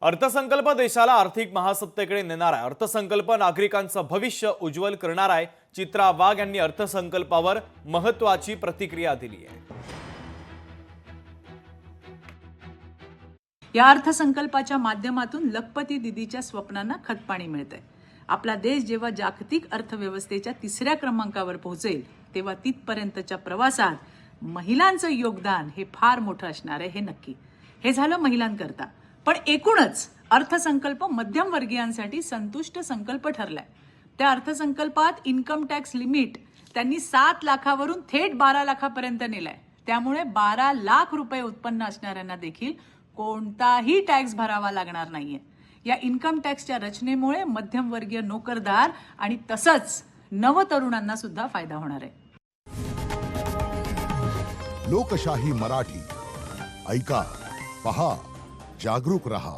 अर्थसंकल्प देशाला आर्थिक महासत्तेकडे नेणारा आहे। अर्थसंकल्प नागरिकांचं भविष्य उज्ज्वल करणार आहे। चित्रा वाघ यांनी अर्थसंकल्पावर महत्त्वाची प्रतिक्रिया दिली आहे। या अर्थसंकल्पाच्या माध्यमातून लखपती दीदीच्या स्वप्नांना खतपाणी मिळतंय। आपला देश जेव्हा जागतिक अर्थव्यवस्थेच्या 3ऱ्या क्रमांकावर पोहोचेल तेव्हा तिथपर्यंतच्या प्रवासात महिलांचं योगदान हे फार मोठं असणार आहे, हे नक्की। हे झालं महिलांकरता, पण एकूणच अर्थसंकल्प मध्यमवर्गीयांसाठी संतुष्ट संकल्प ठरलाय। त्या अर्थसंकल्पात इन्कम टॅक्स लिमिट त्यांनी 7 लाखावरून थेट 12 लाखापर्यंत नेलाय। त्यामुळे 12 लाख रुपये उत्पन्न असणाऱ्यांना देखील कोणताही टॅक्स भरावा लागणार नाहीये। या इन्कम टॅक्सच्या रचनेमुळे मध्यमवर्गीय नोकरदार आणि तसंच नवतरुणांना सुद्धा फायदा होणार आहे। लोकशाही मराठी ऐका, पहा, जागरूक रहा।